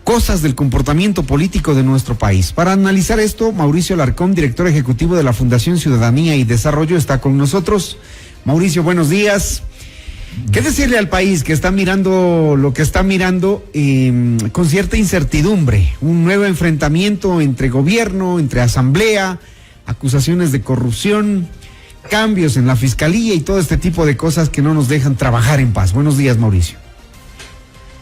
cosas del comportamiento político de nuestro país. Para analizar esto, Mauricio Alarcón, director ejecutivo de la Fundación Ciudadanía y Desarrollo, está con nosotros. Mauricio, buenos días. ¿Qué decirle al país que está mirando lo que está mirando con cierta incertidumbre? Un nuevo enfrentamiento entre gobierno, entre asamblea, acusaciones de corrupción, cambios en la fiscalía y todo este tipo de cosas que no nos dejan trabajar en paz. Buenos días, Mauricio.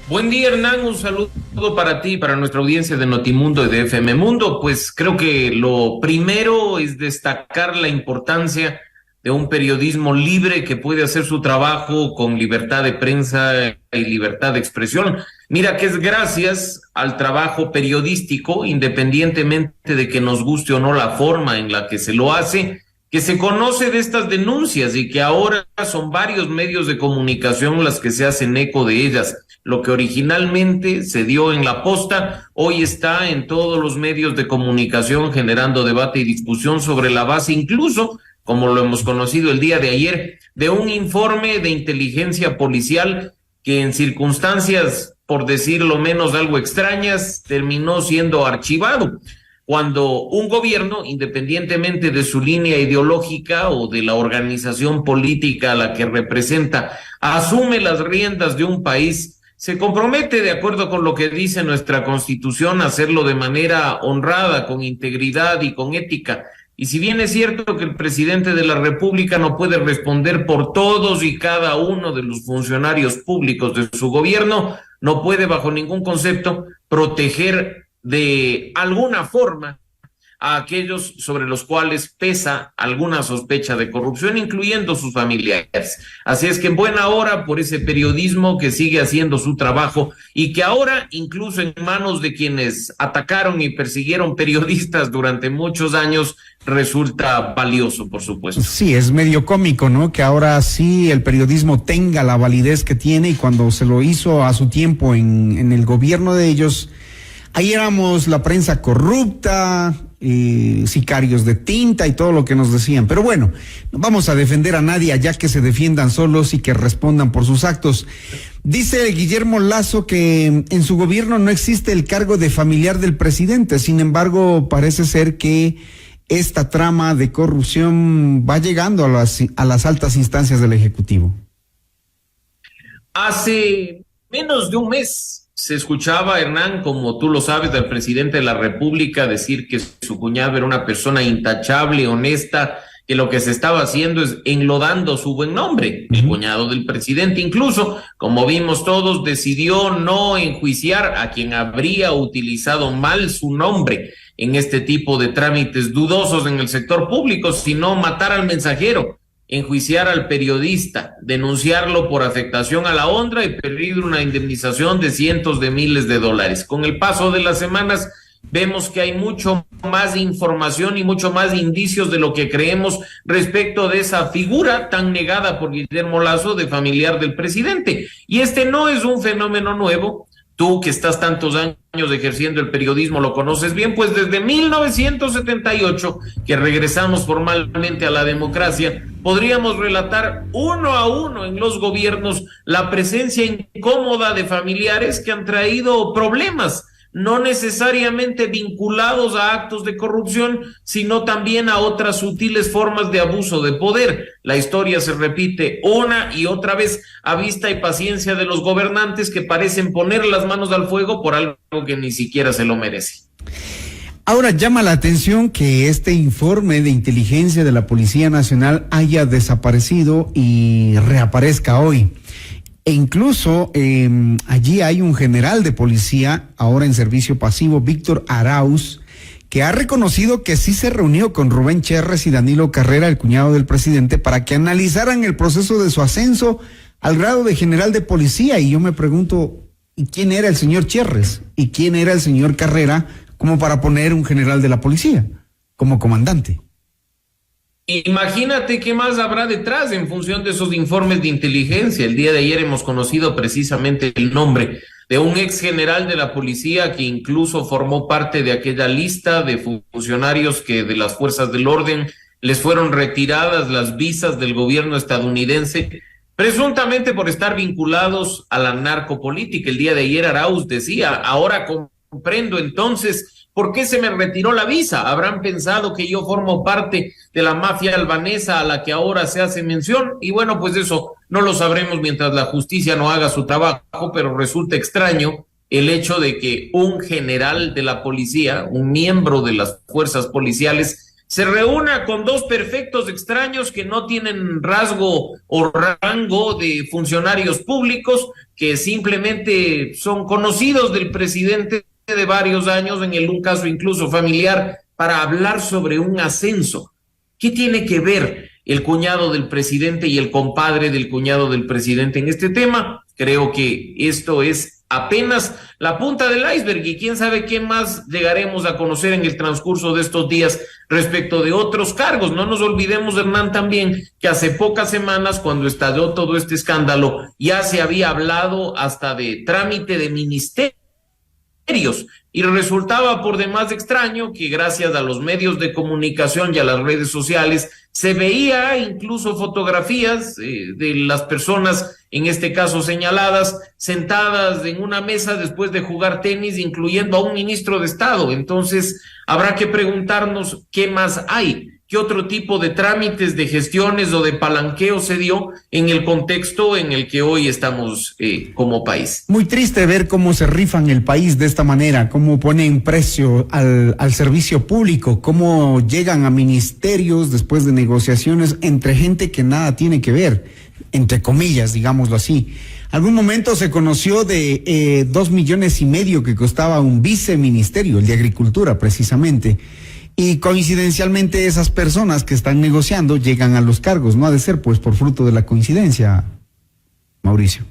Buen día, Hernán, un saludo para ti y para nuestra audiencia de Notimundo y de FM Mundo. Pues creo que lo primero es destacar la importancia de un periodismo libre que puede hacer su trabajo con libertad de prensa y libertad de expresión. Mira que es gracias al trabajo periodístico, independientemente de que nos guste o no la forma en la que se lo hace, que se conoce de estas denuncias y que ahora son varios medios de comunicación las que se hacen eco de ellas. Lo que originalmente se dio en La Posta, hoy está en todos los medios de comunicación generando debate y discusión sobre la base, incluso, como lo hemos conocido el día de ayer, de un informe de inteligencia policial que en circunstancias, por decirlo menos, algo extrañas, terminó siendo archivado. Cuando un gobierno, independientemente de su línea ideológica o de la organización política a la que representa, asume las riendas de un país, se compromete, de acuerdo con lo que dice nuestra Constitución, a hacerlo de manera honrada, con integridad y con ética. Y si bien es cierto que el presidente de la República no puede responder por todos y cada uno de los funcionarios públicos de su gobierno, no puede bajo ningún concepto proteger de alguna forma a aquellos sobre los cuales pesa alguna sospecha de corrupción, incluyendo sus familiares. Así es que en buena hora por ese periodismo que sigue haciendo su trabajo y que ahora, incluso en manos de quienes atacaron y persiguieron periodistas durante muchos años, resulta valioso, por supuesto. Sí, es medio cómico, ¿no? Que ahora sí el periodismo tenga la validez que tiene, y cuando se lo hizo a su tiempo en el gobierno de ellos, ahí éramos la prensa corrupta, sicarios de tinta y todo lo que nos decían. Pero bueno, no vamos a defender a nadie allá, que se defiendan solos y que respondan por sus actos. Dice Guillermo Lasso que en su gobierno no existe el cargo de familiar del presidente. Sin embargo, parece ser que esta trama de corrupción va llegando a las altas instancias del Ejecutivo. Hace menos de un mes se escuchaba, Hernán, como tú lo sabes, del presidente de la República decir que su cuñado era una persona intachable, honesta, que lo que se estaba haciendo es enlodando su buen nombre. El cuñado del presidente, incluso, como vimos todos, decidió no enjuiciar a quien habría utilizado mal su nombre en este tipo de trámites dudosos en el sector público, sino matar al mensajero, enjuiciar al periodista, denunciarlo por afectación a la honra y pedir una indemnización de cientos de miles de dólares. Con el paso de las semanas vemos que hay mucho más información y mucho más indicios de lo que creemos respecto de esa figura tan negada por Guillermo Lasso de familiar del presidente. Y este no es un fenómeno nuevo. Tú, que estás tantos años ejerciendo el periodismo, lo conoces bien, pues desde 1978, que regresamos formalmente a la democracia, podríamos relatar uno a uno en los gobiernos la presencia incómoda de familiares que han traído problemas, no necesariamente vinculados a actos de corrupción, sino también a otras sutiles formas de abuso de poder. La historia se repite una y otra vez a vista y paciencia de los gobernantes que parecen poner las manos al fuego por algo que ni siquiera se lo merece. Ahora llama la atención que este informe de inteligencia de la Policía Nacional haya desaparecido y reaparezca hoy. E incluso allí hay un general de policía, ahora en servicio pasivo, Víctor Arauz, que ha reconocido que sí se reunió con Rubén Cherres y Danilo Carrera, el cuñado del presidente, para que analizaran el proceso de su ascenso al grado de general de policía. Y yo me pregunto, ¿y quién era el señor Cherres? ¿Y quién era el señor Carrera como para poner un general de la policía como comandante? Imagínate qué más habrá detrás en función de esos informes de inteligencia. El día de ayer hemos conocido precisamente el nombre de un ex general de la policía que incluso formó parte de aquella lista de funcionarios que de las fuerzas del orden les fueron retiradas las visas del gobierno estadounidense, presuntamente por estar vinculados a la narcopolítica. El día de ayer Arauz decía, ahora como comprendo entonces por qué se me retiró la visa. Habrán pensado que yo formo parte de la mafia albanesa a la que ahora se hace mención, y bueno, pues eso no lo sabremos mientras la justicia no haga su trabajo, pero resulta extraño el hecho de que un general de la policía, un miembro de las fuerzas policiales, se reúna con dos perfectos extraños que no tienen rasgo o rango de funcionarios públicos, que simplemente son conocidos del presidente de varios años, en un caso incluso familiar, para hablar sobre un ascenso. ¿Qué tiene que ver el cuñado del presidente y el compadre del cuñado del presidente en este tema? Creo que esto es apenas la punta del iceberg, y quién sabe qué más llegaremos a conocer en el transcurso de estos días respecto de otros cargos. No nos olvidemos, Hernán, también que hace pocas semanas, cuando estalló todo este escándalo, ya se había hablado hasta de trámite de ministerios, y resultaba por demás extraño que gracias a los medios de comunicación y a las redes sociales se veía incluso fotografías de las personas, en este caso señaladas, sentadas en una mesa después de jugar tenis, incluyendo a un ministro de Estado. Entonces habrá que preguntarnos qué más hay. ¿Qué otro tipo de trámites, de gestiones o de palanqueo se dio en el contexto en el que hoy estamos como país? Muy triste ver cómo se rifan el país de esta manera, cómo ponen precio al servicio público, cómo llegan a ministerios después de negociaciones entre gente que nada tiene que ver, entre comillas, digámoslo así. Algún momento se conoció de 2,5 millones que costaba un viceministerio, el de Agricultura precisamente. Y coincidencialmente esas personas que están negociando llegan a los cargos. No ha de ser pues por fruto de la coincidencia, Mauricio.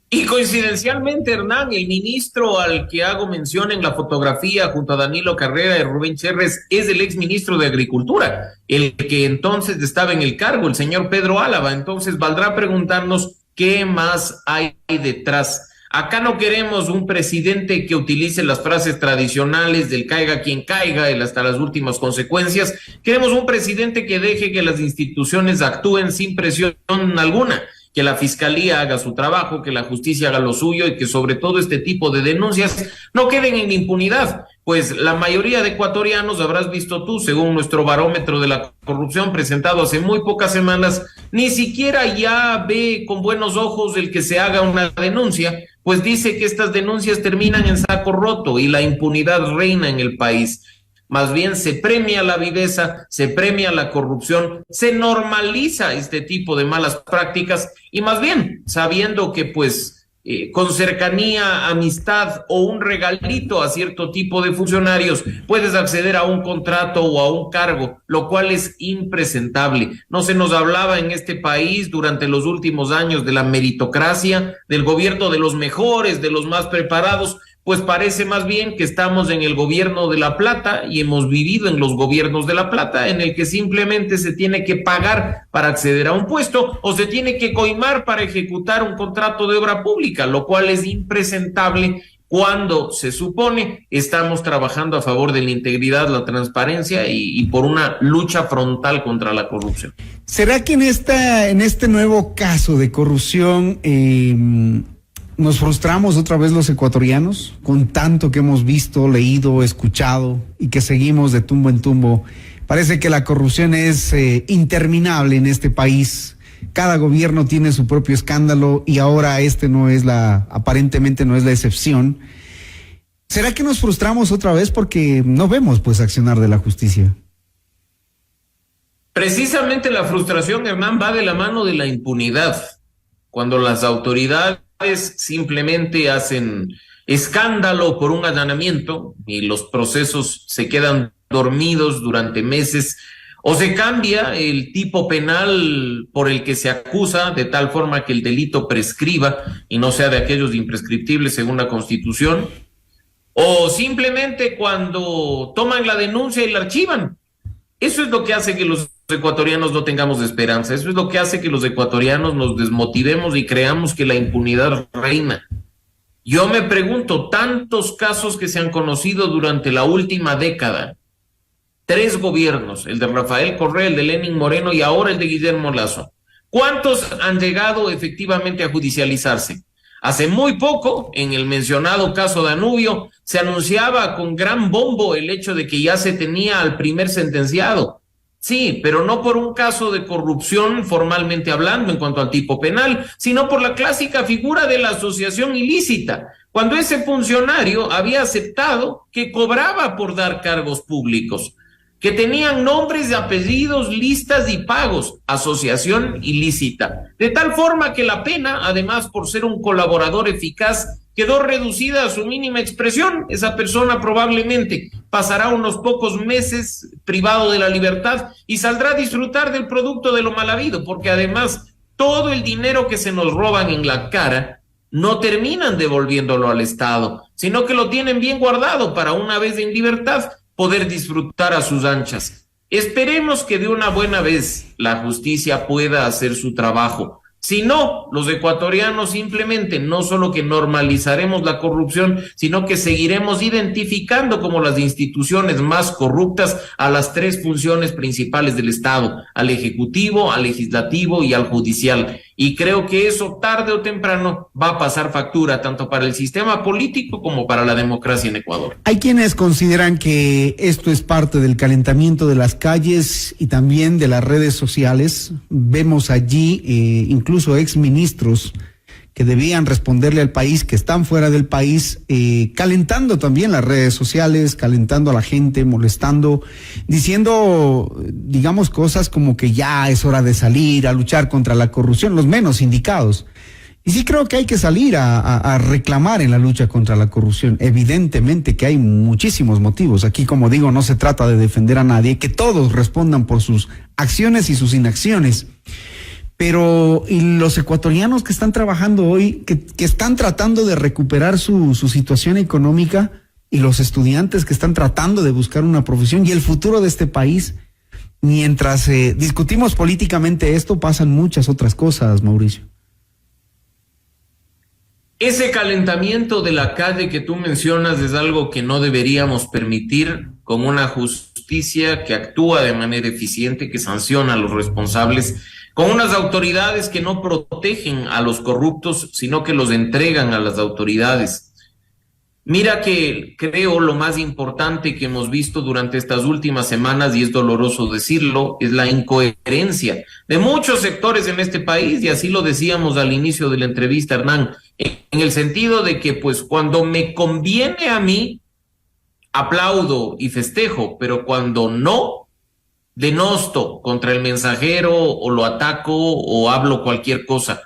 Y coincidencialmente, Hernán, el ministro al que hago mención en la fotografía junto a Danilo Carrera y Rubén Cherres es el exministro de Agricultura, el que entonces estaba en el cargo, el señor Pedro Álava. Entonces valdrá preguntarnos qué más hay detrás. Acá no queremos un presidente que utilice las frases tradicionales del caiga quien caiga, el hasta las últimas consecuencias. Queremos un presidente que deje que las instituciones actúen sin presión alguna, que la fiscalía haga su trabajo, que la justicia haga lo suyo, y que sobre todo este tipo de denuncias no queden en impunidad. Pues la mayoría de ecuatorianos, habrás visto tú, según nuestro barómetro de la corrupción presentado hace muy pocas semanas, ni siquiera ya ve con buenos ojos el que se haga una denuncia, pues dice que estas denuncias terminan en saco roto y la impunidad reina en el país. Más bien se premia la viveza, se premia la corrupción, se normaliza este tipo de malas prácticas, y más bien sabiendo que pues con cercanía, amistad o un regalito a cierto tipo de funcionarios puedes acceder a un contrato o a un cargo, lo cual es impresentable. No se nos hablaba en este país durante los últimos años de la meritocracia, del gobierno de los mejores, de los más preparados. Pues parece más bien que estamos en el gobierno de La Plata, y hemos vivido en los gobiernos de La Plata, en el que simplemente se tiene que pagar para acceder a un puesto o se tiene que coimar para ejecutar un contrato de obra pública, lo cual es impresentable cuando se supone estamos trabajando a favor de la integridad, la transparencia y por una lucha frontal contra la corrupción. ¿Será que en este nuevo caso de corrupción nos frustramos otra vez los ecuatorianos con tanto que hemos visto, leído, escuchado y que seguimos de tumbo en tumbo? Parece que la corrupción es interminable en este país. Cada gobierno tiene su propio escándalo y ahora aparentemente no es la excepción. ¿Será que nos frustramos otra vez porque no vemos pues accionar de la justicia? Precisamente la frustración, Hernán, va de la mano de la impunidad. Cuando las autoridades simplemente hacen escándalo por un allanamiento y los procesos se quedan dormidos durante meses, o se cambia el tipo penal por el que se acusa de tal forma que el delito prescriba y no sea de aquellos imprescriptibles según la Constitución, o simplemente cuando toman la denuncia y la archivan. Eso es lo que hace que los ecuatorianos no tengamos esperanza. Eso es lo que hace que los ecuatorianos nos desmotivemos y creamos que la impunidad reina. Yo me pregunto, tantos casos que se han conocido durante la última década, 3 gobiernos, el de Rafael Correa, el de Lenín Moreno y ahora el de Guillermo Lasso, ¿cuántos han llegado efectivamente a judicializarse? Hace muy poco, en el mencionado caso Danubio, se anunciaba con gran bombo el hecho de que ya se tenía al primer sentenciado. Sí, pero no por un caso de corrupción formalmente hablando en cuanto al tipo penal, sino por la clásica figura de la asociación ilícita, cuando ese funcionario había aceptado que cobraba por dar cargos públicos, que tenían nombres, apellidos, listas y pagos, asociación ilícita. De tal forma que la pena, además por ser un colaborador eficaz, quedó reducida a su mínima expresión. Esa persona probablemente pasará unos pocos meses privado de la libertad y saldrá a disfrutar del producto de lo mal habido, porque además todo el dinero que se nos roban en la cara no terminan devolviéndolo al Estado, sino que lo tienen bien guardado para una vez en libertad poder disfrutar a sus anchas. Esperemos que de una buena vez la justicia pueda hacer su trabajo. Si no, los ecuatorianos simplemente no solo que normalizaremos la corrupción, sino que seguiremos identificando como las instituciones más corruptas a las tres funciones principales del Estado, al Ejecutivo, al Legislativo y al Judicial. Y creo que eso tarde o temprano va a pasar factura tanto para el sistema político como para la democracia en Ecuador. Hay quienes consideran que esto es parte del calentamiento de las calles y también de las redes sociales. Vemos allí incluso exministros que debían responderle al país, que están fuera del país, calentando también las redes sociales, calentando a la gente, molestando, diciendo, digamos, cosas como que ya es hora de salir a luchar contra la corrupción, los menos indicados. Y sí creo que hay que salir a reclamar en la lucha contra la corrupción. Evidentemente que hay muchísimos motivos. Aquí, como digo, no se trata de defender a nadie, que todos respondan por sus acciones y sus inacciones. Pero y los ecuatorianos que están trabajando hoy, que están tratando de recuperar su situación económica, y los estudiantes que están tratando de buscar una profesión y el futuro de este país, mientras discutimos políticamente esto, pasan muchas otras cosas, Mauricio. Ese calentamiento de la calle que tú mencionas es algo que no deberíamos permitir, con una justicia que actúa de manera eficiente, que sanciona a los responsables, con unas autoridades que no protegen a los corruptos, sino que los entregan a las autoridades. Mira que creo lo más importante que hemos visto durante estas últimas semanas, y es doloroso decirlo, es la incoherencia de muchos sectores en este país, y así lo decíamos al inicio de la entrevista, Hernán, en el sentido de que pues cuando me conviene a mí, aplaudo y festejo, pero cuando no, denosto contra el mensajero o lo ataco o hablo cualquier cosa.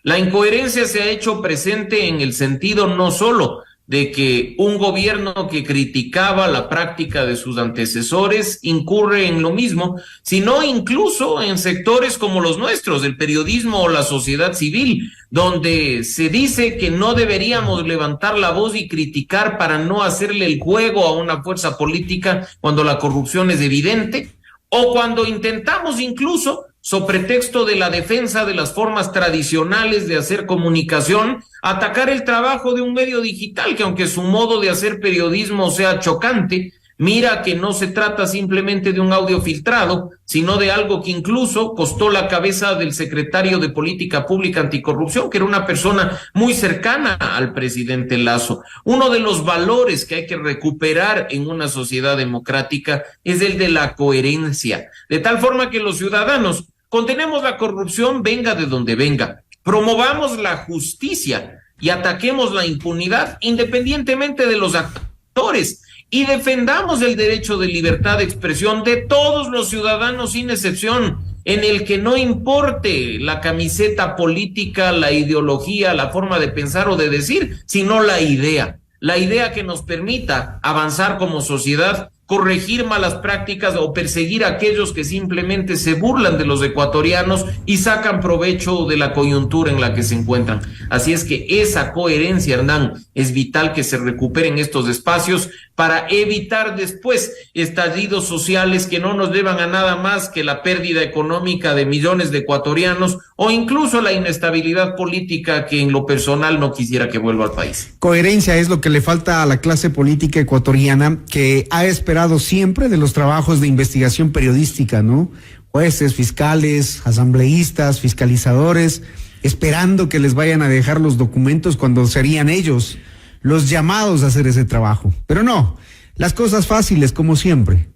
La incoherencia se ha hecho presente en el sentido no solo de que un gobierno que criticaba la práctica de sus antecesores incurre en lo mismo, sino incluso en sectores como los nuestros, el periodismo o la sociedad civil, donde se dice que no deberíamos levantar la voz y criticar para no hacerle el juego a una fuerza política cuando la corrupción es evidente, o cuando intentamos incluso, so pretexto de la defensa de las formas tradicionales de hacer comunicación, atacar el trabajo de un medio digital que, aunque su modo de hacer periodismo sea chocante, mira que no se trata simplemente de un audio filtrado, sino de algo que incluso costó la cabeza del secretario de Política Pública Anticorrupción, que era una persona muy cercana al presidente Lasso. Uno de los valores que hay que recuperar en una sociedad democrática es el de la coherencia, de tal forma que los ciudadanos condenemos la corrupción, venga de donde venga, promovamos la justicia y ataquemos la impunidad independientemente de los actores, y defendamos el derecho de libertad de expresión de todos los ciudadanos sin excepción, en el que no importe la camiseta política, la ideología, la forma de pensar o de decir, sino la idea que nos permita avanzar como sociedad, corregir malas prácticas o perseguir a aquellos que simplemente se burlan de los ecuatorianos y sacan provecho de la coyuntura en la que se encuentran. Así es que esa coherencia, Hernán, es vital que se recuperen estos espacios para evitar después estallidos sociales que no nos llevan a nada más que la pérdida económica de millones de ecuatorianos o incluso la inestabilidad política que en lo personal no quisiera que vuelva al país. Coherencia es lo que le falta a la clase política ecuatoriana, que ha esperado siempre de los trabajos de investigación periodística, ¿no? Jueces, fiscales, asambleístas, fiscalizadores, esperando que les vayan a dejar los documentos cuando serían ellos los llamados a hacer ese trabajo. Pero no, las cosas fáciles como siempre.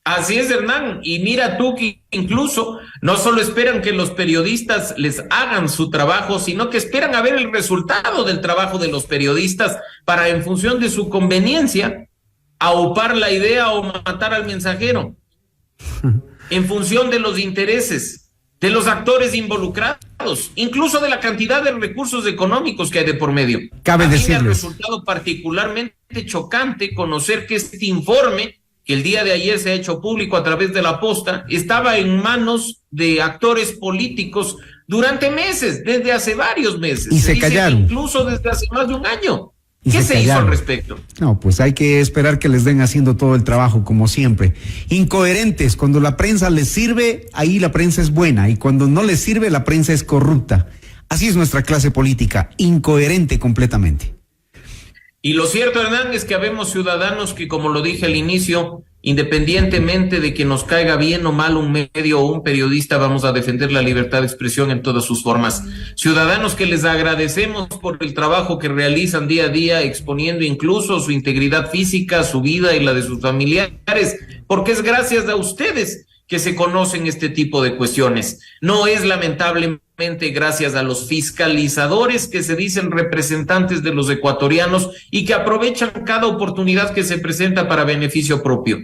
Así es, Hernán, y mira tú que incluso no solo esperan que los periodistas les hagan su trabajo, sino que esperan a ver el resultado del trabajo de los periodistas para, en función de su conveniencia, aupar la idea o matar al mensajero, en función de los intereses de los actores involucrados, incluso de la cantidad de recursos económicos que hay de por medio. Cabe decirles. Me ha resultado particularmente chocante conocer que este informe, que el día de ayer se ha hecho público a través de La Posta, estaba en manos de actores políticos durante meses, desde hace varios meses. Y se callaron. Incluso desde hace más de un año. Y ¿Qué se hizo callaron al respecto? No, pues hay que esperar que les den haciendo todo el trabajo, como siempre. Incoherentes, cuando la prensa les sirve, ahí la prensa es buena, y cuando no les sirve, la prensa es corrupta. Así es nuestra clase política, incoherente completamente. Y lo cierto, Hernán, es que habemos ciudadanos que, como lo dije al inicio, independientemente de que nos caiga bien o mal un medio o un periodista, vamos a defender la libertad de expresión en todas sus formas. Ciudadanos que les agradecemos por el trabajo que realizan día a día, exponiendo incluso su integridad física, su vida y la de sus familiares, porque es gracias a ustedes que se conocen este tipo de cuestiones. No es lamentablemente gracias a los fiscalizadores que se dicen representantes de los ecuatorianos y que aprovechan cada oportunidad que se presenta para beneficio propio.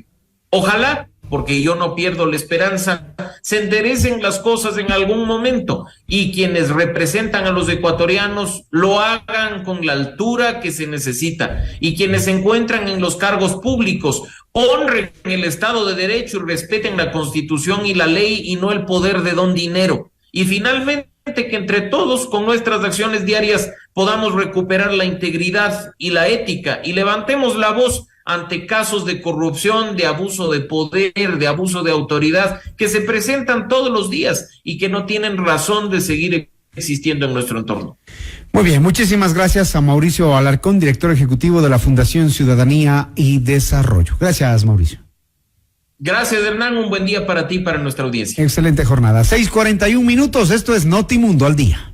Ojalá, porque yo no pierdo la esperanza, se enderecen las cosas en algún momento y quienes representan a los ecuatorianos lo hagan con la altura que se necesita, y quienes se encuentran en los cargos públicos honren el Estado de Derecho y respeten la Constitución y la ley y no el poder de don dinero. Y finalmente, que entre todos, con nuestras acciones diarias, podamos recuperar la integridad y la ética y levantemos la voz ante casos de corrupción, de abuso de poder, de abuso de autoridad, que se presentan todos los días y que no tienen razón de seguir existiendo en nuestro entorno. Muy bien, muchísimas gracias a Mauricio Alarcón, director ejecutivo de la Fundación Ciudadanía y Desarrollo. Gracias, Mauricio. Gracias, Hernán. Un buen día para ti y para nuestra audiencia. Excelente jornada. 6:41 minutos. Esto es Notimundo al Día.